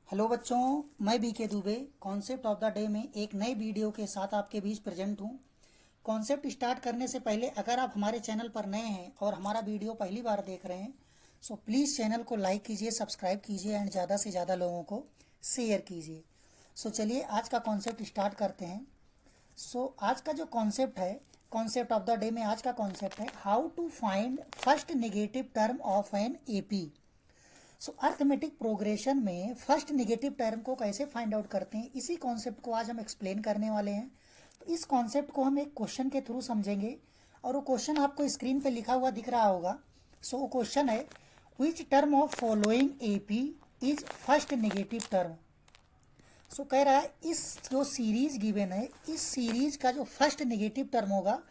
Hello बच्चों, मैं B K Dubey concept of the day में एक नए वीडियो के साथ आपके बीच प्रेजेंट हूँ। कॉन्सेप्ट स्टार्ट करने से पहले अगर आप हमारे चैनल पर नए हैं और हमारा वीडियो पहली बार देख रहे हैं सो प्लीज़ चैनल को लाइक कीजिए, सब्सक्राइब कीजिए एंड ज़्यादा से ज़्यादा लोगों को शेयर कीजिए। सो चलिए आज का कॉन्सेप्ट स्टार्ट करते हैं। आज का जो कॉन्सेप्ट है, कॉन्सेप्ट ऑफ द डे में आज का कॉन्सेप्ट है how to find first negative term of an AP. Arithmetic progression में फर्स्ट नेगेटिव टर्म को कैसे फाइंड आउट करते हैं, इसी कॉन्सेप्ट को आज हम एक्सप्लेन करने वाले हैं। तो इस कॉन्सेप्ट को हम एक क्वेश्चन के थ्रू समझेंगे और वो क्वेश्चन आपको स्क्रीन पे लिखा हुआ दिख रहा होगा। वो क्वेश्चन है which term of following AP is first negative term. कह रहा है इस जो सीरीज गिवन है, इस सीरीज का जो फर्स्ट नेगेटिव टर्म होगा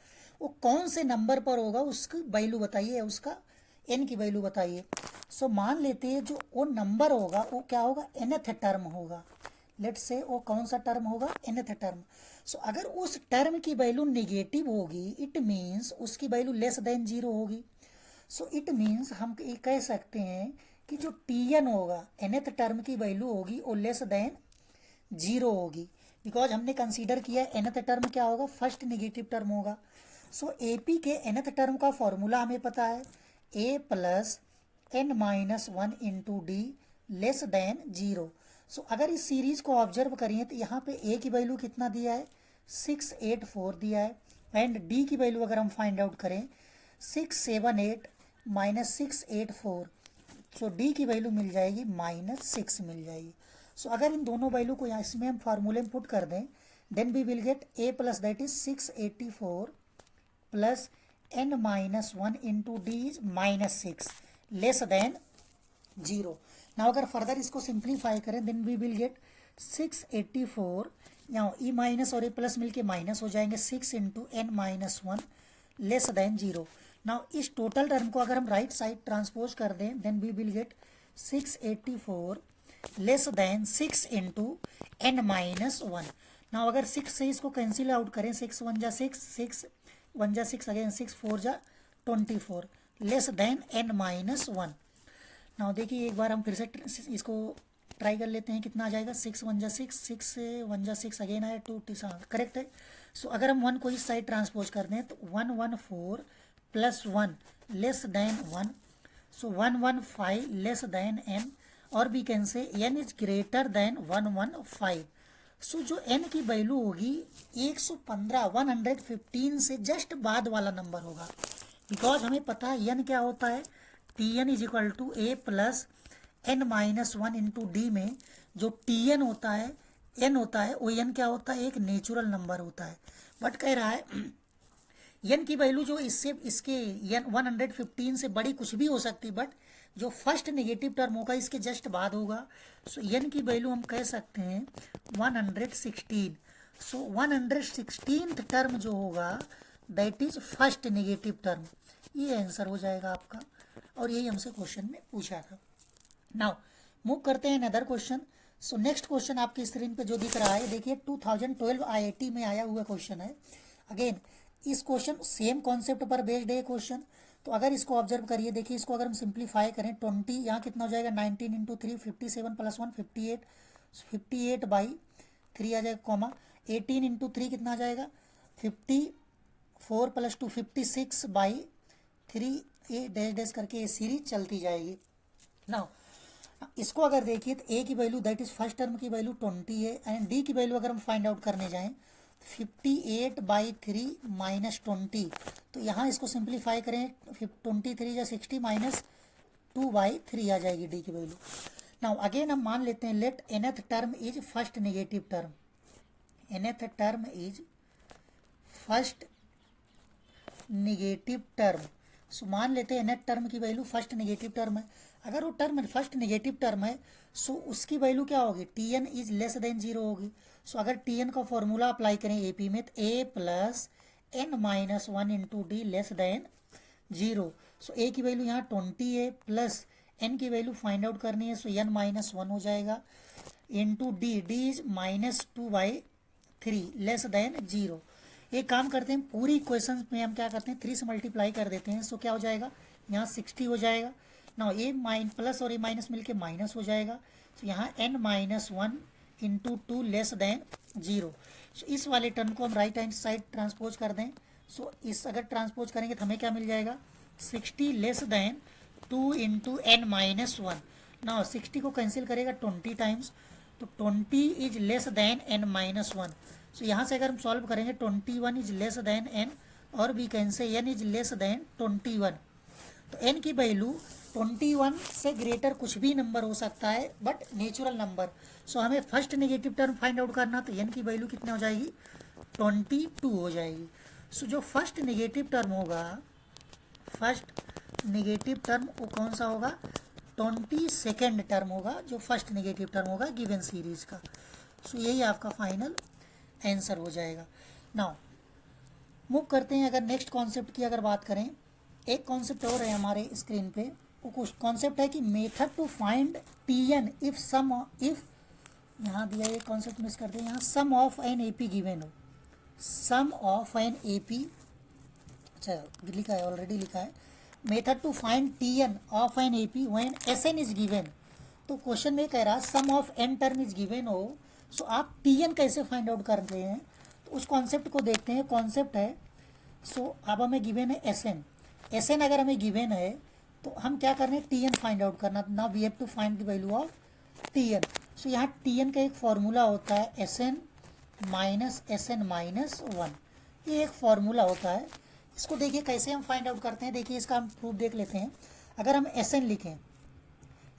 वो कौन से नंबर पर होगा, उसकी वैल्यू बताइए, उसका एन की वैल्यू बताइए। मान लेते हैं जो वो नंबर होगा वो क्या होगा, nth टर्म होगा। लेट्स से वो कौन सा टर्म होगा, nth टर्म। अगर उस टर्म की वैल्यू नेगेटिव होगी इट मीन्स उसकी वैल्यू लेस देन जीरो होगी। इट मीन्स हम ये कह सकते हैं कि जो tn होगा, nth टर्म की वैल्यू होगी वो लेस देन जीरो होगी, बिकॉज हमने कंसीडर किया nth टर्म क्या होगा, फर्स्ट नेगेटिव टर्म होगा। AP के nth टर्म का फॉर्मूला हमें पता है, a plus n minus one into D less than zero. अगर इस सीरीज को ऑब्जर्व करिए तो यहाँ पे a की वैल्यू कितना दिया है, 684 दिया है एंड d की वैल्यू अगर हम फाइंड आउट करें 678 माइनस 684, d की वैल्यू मिल जाएगी -6 मिल जाएगी। अगर इन दोनों वैल्यू को यहाँ इसमें हम फार्मूले में पुट कर दें then we will get a plus that is 684 plus n minus one into D is -6 less than zero. Now अगर फर्दर इसको सिंप्लीफाई करें देन वी विल गेट 684, यहाँ ई माइनस और ए प्लस मिलके माइनस हो जाएंगे, 6 into N minus one less than zero. Now इस total term को अगर हम राइट साइड ट्रांसपोज कर दें then we will get 684 less than 6 into N minus one. Now अगर 6 से इसको कैंसिल आउट करें, 6 वन जा 6, 6 वन जा 6 अगेन 6 4 जा 24 less than n minus one. Now देखिए एक बार हम फिर से इसको ट्राई कर लेते हैं, कितना आ जाएगा, 6 वन जा 6, 6 से वन जा 6 अगेन आया 2 करेक्ट है। अगर हम 1 को इस साइड ट्रांसपोज कर दें तो 114 plus 1 less than 1, 115 less than n और we can say n is greater than 115। जो n की वैल्यू होगी 115 115 से जस्ट बाद वाला नंबर होगा, बिकॉज हमें पता है n क्या होता है, Tn is equal to a plus n minus one into D में जो Tn होता है, n होता है वो n क्या होता है, एक नेचुरल नंबर होता है। बट कह रहा है n की वैल्यू जो इससे इसके n 115 से बड़ी कुछ भी हो सकती, बट जो फर्स्ट नेगेटिव टर्म होगा इसके जस्ट बाद होगा। n की वैल्यू हम कह सकते हैं 116। 116th टर्म जो होगा that is first negative term. ये आंसर हो जाएगा आपका और यही हमसे क्वेश्चन में पूछा था। नाउ मूव करते हैं अनदर क्वेश्चन। नेक्स्ट क्वेश्चन आपकी स्क्रीन पे जो दिख रहा है देखिए 2012 आईआईटी में आया हुआ क्वेश्चन है। अगेन इस क्वेश्चन सेम कॉन्सेप्ट पर बेस्ड है क्वेश्चन। तो अगर इसको ऑब्जर्व करिए, देखिए इसको अगर हम सिंप्लीफाई करें 20 यहाँ कितना हो जाएगा, 19 इंटू 3 57 प्लस 1 58, 58 बाई 3 आ जाएगा कॉमा 18 इंटू 3 कितना आ जाएगा 54 plus 2 56 by 3, A dash dash करके ये सीरीज चलती जाएगी। नाउ इसको अगर देखिए तो ए की value that is first term की वैल्यू 20 है एंड डी की वैल्यू अगर हम फाइंड आउट करने जाएं 58 बाई 3 माइनस 20, तो यहाँ इसको सिंप्लीफाई करें 23 या 60 माइनस 2 बाई 3 आ जाएगी डी की वैल्यू। नाउ अगेन हम मान लेते हैं let nth term is first negative term, nth term is first negative term. मान लेते हैं nth टर्म की वैल्यू फर्स्ट नेगेटिव टर्म है। अगर वो टर्म फर्स्ट नेगेटिव टर्म है उसकी वैल्यू क्या होगी, Tn is less than zero होगी। अगर Tn का फॉर्मूला अप्लाई करें AP में तो a plus n minus one into D less than zero. a की वैल्यू यहाँ 20 है प्लस n की वैल्यू फाइंड आउट करनी है, n माइनस वन हो जाएगा into D, D is -2/3 less than zero. एक काम करते हैं पूरी इक्वेशन में हम क्या करते हैं 3 से मल्टीप्लाई कर देते हैं, क्या हो जाएगा यहाँ 60 हो जाएगा ना ये प्लस और ये माइनस मिलके माइनस हो जाएगा। तो यहाँ n-1 इंटू 2 लेस देन 0। सो इस वाले टर्म को हम राइट हैंड साइड ट्रांसपोज कर दें। सो इस अगर ट्रांसपोज करेंगे तो हमें क्या मिल जाएगा, 60 लेस देन 2 इंटू n-1। ना 60 को कैंसिल करेगा 20 टाइम्स, तो 20 is less then n-1। So यहाँ से अगर हम सॉल्व करेंगे 21 इज लेस देन n, और we can say n is less than 21। तो n की वैल्यू 21 से ग्रेटर कुछ भी नंबर हो सकता है बट नेचुरल नंबर। सो हमें first negative term find out करना, तो n की वैल्यू कितने हो जाएगी, 22 हो जाएगी। सो जो फर्स्ट नेगेटिव टर्म होगा, फर्स्ट नेगेटिव टर्म वो कौन सा होगा, 22nd टर्म होगा जो फर्स्ट नेगेटिव टर्म होगा गिवन सीरीज का। सो यही आपका फाइनल आंसर हो जाएगा। नाउ मूव करते हैं, अगर नेक्स्ट कॉन्सेप्ट की अगर बात करें, एक कॉन्सेप्ट और है हमारे स्क्रीन पे। वो कुछ कॉन्सेप्ट है कि method to find Tn if यहाँ दिया, ये कॉन्सेप्ट मिस करते हैं, यहाँ sum of an AP given हो, सम ऑफ एन AP, अच्छा लिखा है, ऑलरेडी लिखा है, method to find Tn of an AP when Sn is given. तो क्वेश्चन में कह रहा sum of n term is given हो, सो आप Tn कैसे फाइंड आउट कर रहे हैं, तो उस कॉन्सेप्ट को देखते हैं। कॉन्सेप्ट है, सो अब हमें गिवन है Sn अगर हमें गिवन है तो हम क्या कर रहे हैं, Tn फाइंड आउट करना। Now we have to find the value of Tn। So यहाँ Tn का एक फॉर्मूला होता है Sn माइनस Sn-1, ये एक फॉर्मूला होता है। इसको देखिए कैसे हम फाइंड आउट करते हैं, देखिए इसका हम प्रूफ देख लेते हैं। अगर हम Sn लिखें,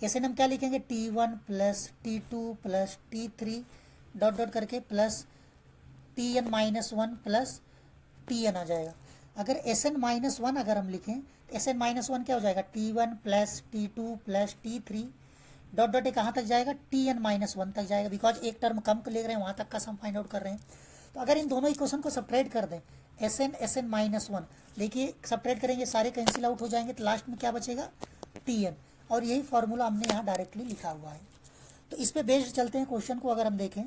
Sn हम क्या लिखेंगे, T1 plus T2 plus T3 dot dot करके प्लस Tn-1 प्लस Tn आ जाएगा। अगर Sn-1 अगर हम लिखें, Sn-1 क्या हो जाएगा, T1 plus T2 plus T3 dot dot कहाँ तक जाएगा, Tn-1 तक जाएगा, बिकॉज एक टर्म कम ले रहे हैं, वहाँ तक का सम फाइंड आउट कर रहे हैं। तो अगर इन दोनों इक्वेशन को सब्ट्रैक्ट कर दें, Sn-1, देखिए सब्ट्रैक्ट करेंगे सारे कैंसिल आउट हो जाएंगे, तो लास्ट में क्या बचेगा, Tn, और यही फॉर्मूला हमने यहाँ डायरेक्टली लिखा हुआ है। तो इस पे बेस्ड चलते हैं क्वेश्चन को अगर हम देखें।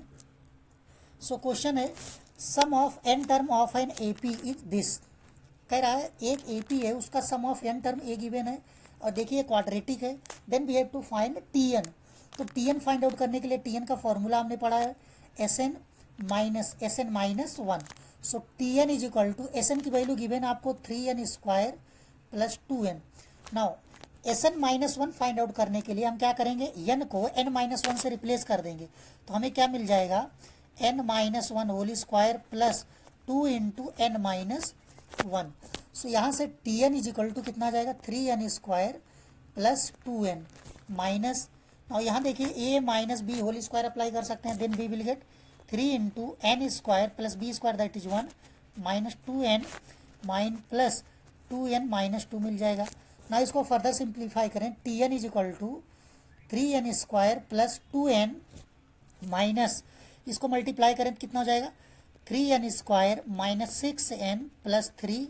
सो क्वेश्चन है sum of n term of an AP is this, कह रहा है एक AP है, उसका sum of n term A given है, और देखिए क्वाड्रेटिक है। Then we have to find Tn। तो Tn फाइंड आउट करने के लिए Tn का फॉर्मूला हमने पढ़ा है Sn-1। So Tn is equal to, Sn की वैल्यू गिवन आपको 3n² plus 2n। Now Sn-1 find out करने के लिए हम क्या करेंगे, n को n-1 से रिप्लेस कर देंगे, तो हमें क्या मिल जाएगा, n-1 whole square plus 2 into n-1। So यहाँ से Tn इज इक्वल टू कितना आ जाएगा, 3n² प्लस 2n माइनस, और यहाँ देखिए a minus b whole square apply कर सकते हैं, then we will get 3 into n² plus b² that is 1 minus 2n plus 2n minus 2 मिल जाएगा। ना इसको फर्दर सिंप्लीफाई करें, Tn is equal to 3n² plus 2n minus, इसको multiply करें तो कितना हो जाएगा, 3n² minus 6n plus 3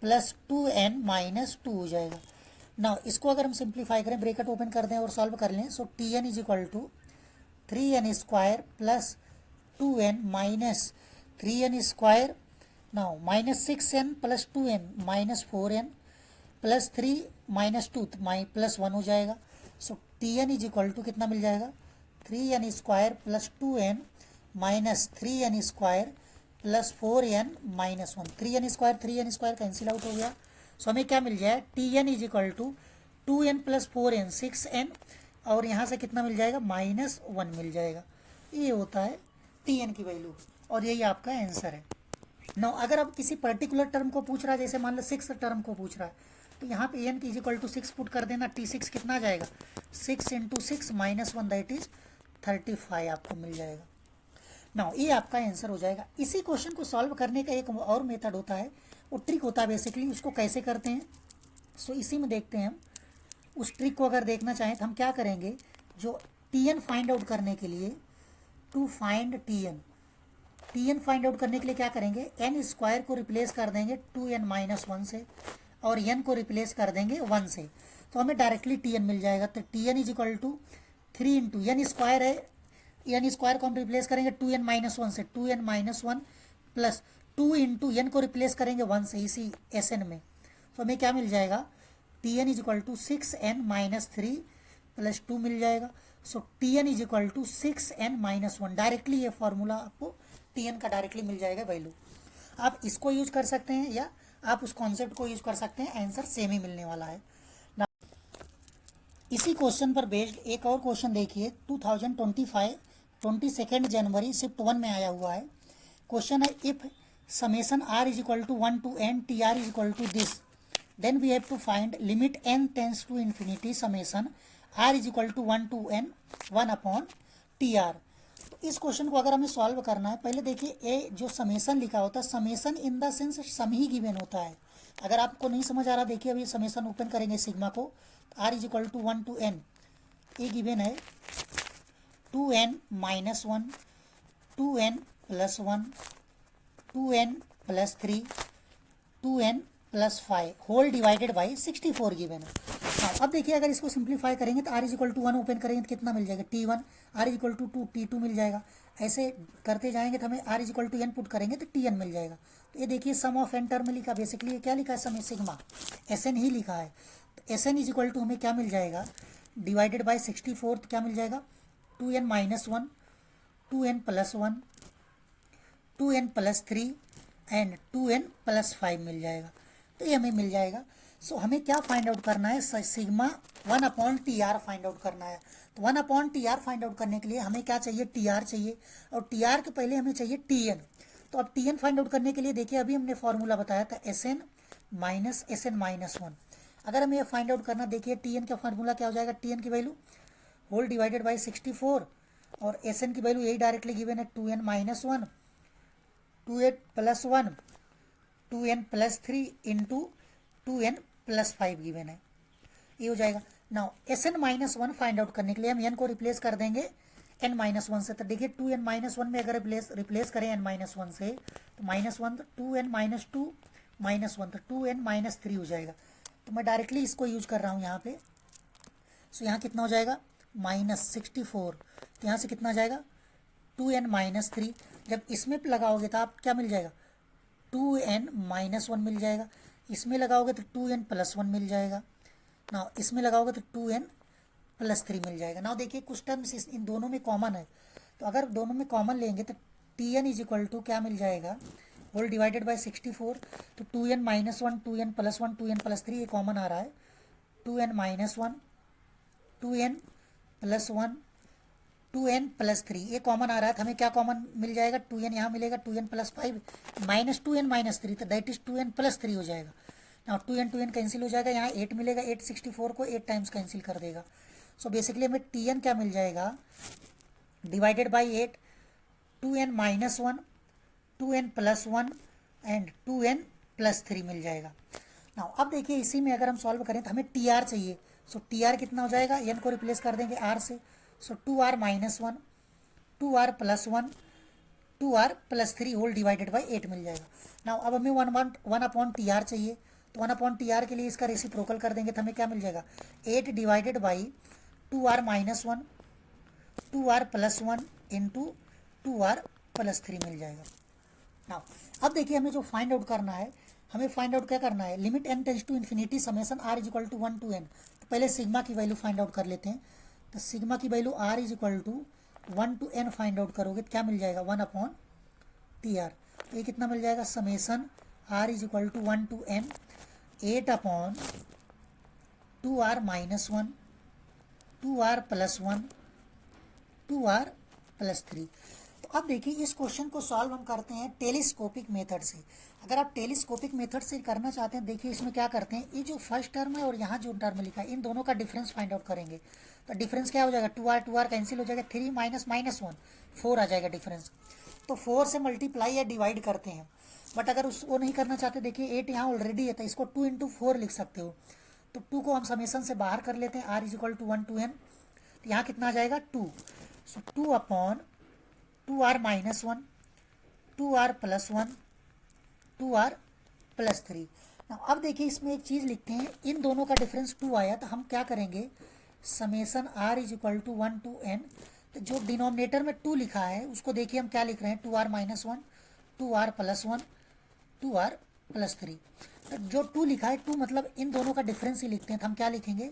plus 2n minus 2 हो जाएगा। ना इसको अगर हम सिंप्लीफाई करें, ब्रैकेट ओपन कर दें और सॉल्व कर लें, so Tn is equal to 3n² plus 2n minus 3n², now minus 6n plus 2n minus 4n plus 3 minus 2 plus 1 हो जाएगा। So Tn is equal to कितना मिल जाएगा, 3n² plus 2n minus 3n² plus 4n minus 1, 3n² cancel out हो गया। So हमें क्या मिल जाए, Tn is equal to 2n plus 4n 6n, और यहाँ से कितना मिल जाएगा, माइनस 1 मिल जाएगा। ये होता है Tn की वैल्यू, और यही आपका आंसर है। नो अगर अब किसी पर्टिकुलर टर्म को पूछ रहा है, जैसे मान लो 6 टर्म को पूछ रहा है, तो यहाँ पे n is equal to 6 put कर देना, T6 कितना आ जाएगा, 6 इंटू 6 माइनस 1 दैट इज 35 आपको मिल जाएगा। नाउ ये आपका आंसर हो जाएगा। इसी क्वेश्चन को सॉल्व करने का एक और मेथड होता है, वो ट्रिक होता है बेसिकली, उसको कैसे करते हैं, सो इसी में देखते हैं हम। उस ट्रिक को अगर देखना चाहें तो हम क्या करेंगे, जो Tn फाइंड आउट करने के लिए, to find Tn find out करने के लिए क्या करेंगे, n² को रिप्लेस कर देंगे 2n-1 से, और n को रिप्लेस कर देंगे 1 से, तो हमें डायरेक्टली Tn मिल जाएगा। तो Tn is equal to 3 into n² है, n² को हम रिप्लेस करेंगे 2n-1 से, 2n-1 प्लस 2 इंटू n को रिप्लेस करेंगे 1 से इसी Sn में, तो हमें क्या मिल जाएगा, T n is equal to 6n-3 plus 2 मिल जाएगा। So T n is equal to 6n-1। Directly ये फॉर्मूला आपको टी एन का डायरेक्टली मिल जाएगा वैल्यू। आप इसको यूज कर सकते हैं या आप उस कॉन्सेप्ट को यूज कर सकते हैं, आंसर सेम ही मिलने वाला है। इसी क्वेश्चन पर बेस्ड एक और क्वेश्चन देखिए, 2025 22 जनवरी शिफ्ट 1 में आया हुआ है। क्वेश्चन है, if summation R is equal to 1 to n T R is equal to this, then we have to find limit n tends to infinity summation R is equal to 1 to n 1 upon T R. तो इस question को अगर हमें solve करना है, पहले देखिए ए जो समेशन लिखा होता है, summation in the sense sum ही गिवन होता है। अगर आपको नहीं समझ आ रहा, देखिए अभी समेशन ओपन करेंगे सिग्मा को, R is equal to 1 to n, ये गिवन है 2n-1, 2n + 1, 2n + 3, 2n + 5 whole divided by 64 given है। हाँ, अब देखिए अगर इसको सिंप्लीफाई करेंगे तो r is equal to 1 open करेंगे तो कितना मिल जाएगा, t1, r is equal to 2, t2 मिल जाएगा। ऐसे करते जाएंगे तो हमें r is equal to n put करेंगे तो tn मिल जाएगा। तो ये देखिए सम ऑफ n टर्म में लिखा, बेसिकली ये क्या लिखा है, समय सिग्मा एस एन ही लिखा है। तो S N is equal to हमें क्या मिल जाएगा, डिवाइडेड बाई 64, तो क्या मिल जाएगा 2n-1, 2n + 1, 2n + 3 and 2n + 5 मिल जाएगा। तो ये हमें मिल जाएगा। सो हमें क्या फाइंड आउट करना है, sigma 1 upon T are find out करना है। तो 1 upon T are find out करने के लिए हमें क्या चाहिए, टी आर चाहिए, और टी आर के पहले हमें चाहिए टी एन। तो अब टी एन फाइंड आउट करने के लिए देखिए अभी हमने फॉर्मूला बताया था एस एन - 1। अगर हमें ये फाइंड आउट करना, देखिए टी एन का फार्मूला क्या हो जाएगा, टी एन की वैल्यू होल डिवाइडेड बाई 64 और एस एन की वैल्यू यही डायरेक्टली गिवन है 2n-1, 2n + 1, 2n + 3 into 2n + 5 given है, ये हो जाएगा। Now S N -1 find out करने के लिए हम एन को रिप्लेस कर देंगे n-1 से। तो देखिए 2n-1 में अगर रिप्लेस करें n-1 से तो -1, 2n-2 -1, तो 2n-3 हो जाएगा। तो मैं डायरेक्टली इसको यूज कर रहा हूँ यहाँ पे। सो यहाँ कितना हो जाएगा -64, तो यहाँ से कितना आ जाएगा 2n-3। जब इसमें लगाओगे तो आप क्या मिल जाएगा 2n-1 मिल जाएगा, इसमें लगाओगे तो 2n + 1 मिल जाएगा, ना इसमें लगाओगे तो 2n + 3 मिल जाएगा। ना देखिए कुछ टर्म्स इन दोनों में कॉमन है, तो अगर दोनों में कॉमन लेंगे तो tn इज इक्वल टू क्या मिल जाएगा, होल डिवाइडेड बाई 64, तो 2n-1, 2n + 1, 2n + 3 ये कॉमन आ रहा है, 2n-1, 2n + 1, 2n + 3 ये कॉमन आ रहा है। तो हमें क्या कॉमन मिल जाएगा, 2n यहाँ मिलेगा, 2n + 5 -2n - 3, तो दैट इज 2n + 3 हो जाएगा। ना 2n कैंसिल हो जाएगा, यहाँ 8 मिलेगा, 8 64 को 8 टाइम्स कैंसिल कर देगा। सो बेसिकली हमें tn क्या मिल जाएगा, divided by 8, 2n-1, 2n + 1 and 2n + 3 मिल जाएगा। ना अब देखिए इसी में अगर हम सॉल्व करें तो हमें टी आर चाहिए। सो टी आर कितना हो जाएगा, एन को रिप्लेस कर देंगे आर से, so 2r - 1, 2r + 1, 2r + 3 whole divided by 8 मिल जाएगा। ना अब हमें 1 अपॉन टी आर चाहिए, तो 1 अपॉन टी आर के लिए इसका रेसिप्रोकल कर देंगे तो हमें क्या मिल जाएगा 8 divided by 2r - 1, 2r + 1 into 2r + 3 मिल जाएगा। ना अब देखिए हमें जो फाइंड आउट करना है, हमें फाइंड आउट क्या करना है, limit n tends to infinity summation r is equal to 1 to n। तो पहले सिग्मा की वैल्यू फाइंड आउट कर लेते हैं। तो सिग्मा की value r is equal to 1 to n find out करोगे तो क्या मिल जाएगा 1 अपॉन टी आर। तो ये कितना मिल जाएगा, summation r is equal to 1 to n 8 upon 2r - 1, 2r + 1, 2r + 3। तो अब देखिए इस क्वेश्चन को सॉल्व हम करते हैं टेलीस्कोपिक मेथड से। अगर आप टेलीस्कोपिक मेथड से करना चाहते हैं, देखिए इसमें क्या करते हैं, ये जो फर्स्ट टर्म है और यहाँ जो टर्म लिखा है इन दोनों का डिफरेंस फाइंड आउट करेंगे। तो डिफरेंस क्या हो जाएगा, 2r कैंसिल हो जाएगा, 3 - -1 4 आ जाएगा डिफरेंस। तो 4 से मल्टीप्लाई या डिवाइड करते हैं। बट अगर उसको नहीं करना चाहते, देखिए 8 यहाँ ऑलरेडी है तो इसको 2 × 4 लिख सकते हो। तो 2 को हम समेशन से बाहर कर लेते हैं, r is equal to 1 to n। तो यहाँ कितना आ जाएगा 2, सो 2 अपॉन 2r - 1, 2r + 1, 2r + 3। अब देखिए इसमें एक चीज़ लिखते हैं, इन दोनों का डिफरेंस 2 आया तो हम क्या करेंगे, summation r is equal to 1 to n। तो जो डिनोमिनेटर में 2 लिखा है उसको देखिए हम क्या लिख रहे हैं, 2r - 1, 2r + 1, 2r + 3। जो 2 लिखा है 2 मतलब इन दोनों का डिफरेंस ही लिखते हैं, तो हम क्या लिखेंगे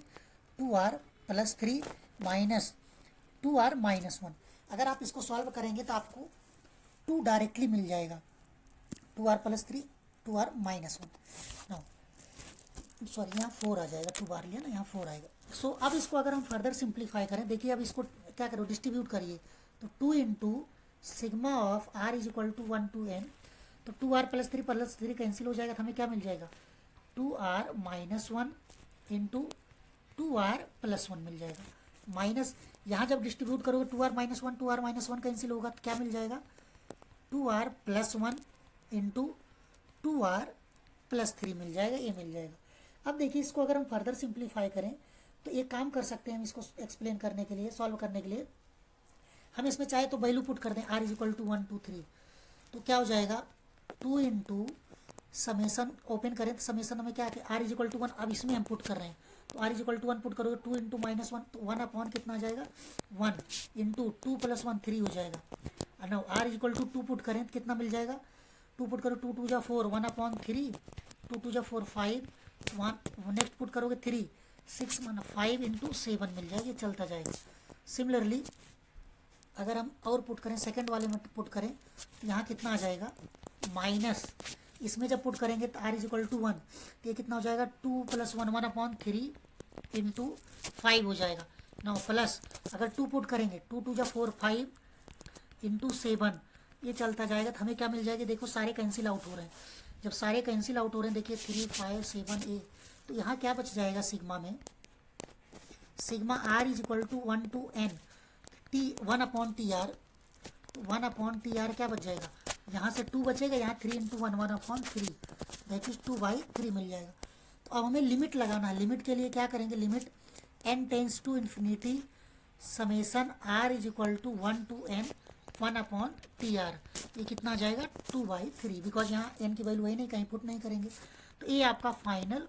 2r + 3 माइनस 2r - 1। अगर आप इसको सॉल्व करेंगे तो आपको 2 डायरेक्टली मिल जाएगा, 2r + 3 2r - 1। नो सॉरी, यहाँ 4 आ जाएगा, 2 बार लिया ना, यहाँ 4 आएगा। सो अब इसको अगर हम फर्दर सिंप्लीफाई करें, देखिए अब इसको क्या करो, डिस्ट्रीब्यूट करिए, तो 2 into sigma of r is equal to 1 to n, तो 2r + 3 कैंसिल हो जाएगा, तो हमें क्या मिल जाएगा 2r - 1 इंटू 2r + 1 मिल जाएगा। माइनस यहाँ जब डिस्ट्रीब्यूट करोगे 2r - 1 2r - 1 कैंसिल होगा, तो क्या मिल जाएगा 2r + 1 इंटू 2r + 3 मिल जाएगा, ये मिल जाएगा। अब देखिए इसको अगर हम फर्दर सिंप्लीफाई करें तो एक काम कर सकते हैं हम, इसको एक्सप्लेन करने के लिए, सॉल्व करने के लिए हम इसमें चाहे तो वैल्यू पुट कर दें r इज इक्वल टू 1 2 3, तो क्या हो जाएगा 2 इंटू समेसन, ओपन करें तो समेसन हमें क्या है r इज इक्वल टू 1, अब इसमें हम पुट कर रहे हैं, तो r is equal to 1 put करोगे 2 इंटू -1, तो 1 अपॉन कितना आ जाएगा 1 इंटू 2 + 1 3 हो जाएगा। और r is equal to 2 put करें तो कितना मिल जाएगा, 2 पुट करो 2 2 जा 4, 1 अपॉन 3, 2 2 जा 4 5, 1 नेक्स्ट पुट करोगे 3 6 5 इंटू 7 मिल जाएगा, ये चलता जाएगा। सिमिलरली अगर हम और पुट करें, सेकंड वाले में पुट करें तो यहाँ कितना आ जाएगा माइनस, इसमें जब पुट करेंगे तो r इज इक्वल टू 1, तो ये कितना हो जाएगा 2 + 1 1 अपॉन 3 इंटू 5 हो जाएगा। नाउ प्लस अगर 2 पुट करेंगे 2 2 जा 4 5 इंटू 7, ये चलता जाएगा, तो हमें क्या मिल जाएगा, देखो सारे कैंसिल आउट हो रहे हैं, जब सारे कैंसिल आउट हो रहे हैं देखिए 3 5 7 8, तो यहाँ क्या बच जाएगा सिग्मा में, sigma r is equal to 1 to n t 1 upon T R, 1 upon T R क्या बच जाएगा, यहाँ से 2 बचेगा, यहाँ 3 इंटू 1 1 अपॉन 3 दैट इज 2/3 मिल जाएगा। तो अब हमें लिमिट लगाना है, लिमिट के लिए क्या करेंगे, limit n tends to infinity summation r is equal to 1 to n 1 upon T R, ये कितना आ जाएगा 2/3, बिकॉज यहाँ n की वैल्यू है नहीं, कहीं पुट नहीं करेंगे, तो ये आपका फाइनल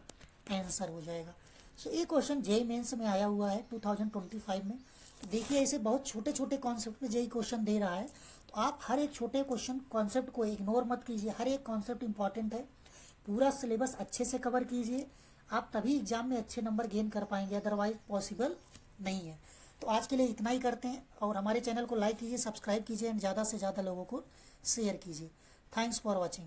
आंसर हो जाएगा। सो ये क्वेश्चन जेईई मेंस में आया हुआ है 2025 में। तो देखिए ऐसे बहुत छोटे छोटे कॉन्सेप्ट पे जेईई क्वेश्चन दे रहा है, तो आप हर एक छोटे क्वेश्चन कॉन्सेप्ट को इग्नोर मत कीजिए, हर एक कॉन्सेप्ट इंपॉर्टेंट है, पूरा सिलेबस अच्छे से कवर कीजिए, आप तभी एग्जाम में अच्छे नंबर गेन कर पाएंगे, अदरवाइज पॉसिबल नहीं है। तो आज के लिए इतना ही करते हैं, और हमारे चैनल को लाइक कीजिए, सब्सक्राइब कीजिए एंड ज़्यादा से ज़्यादा लोगों को शेयर कीजिए। Thanks for watching.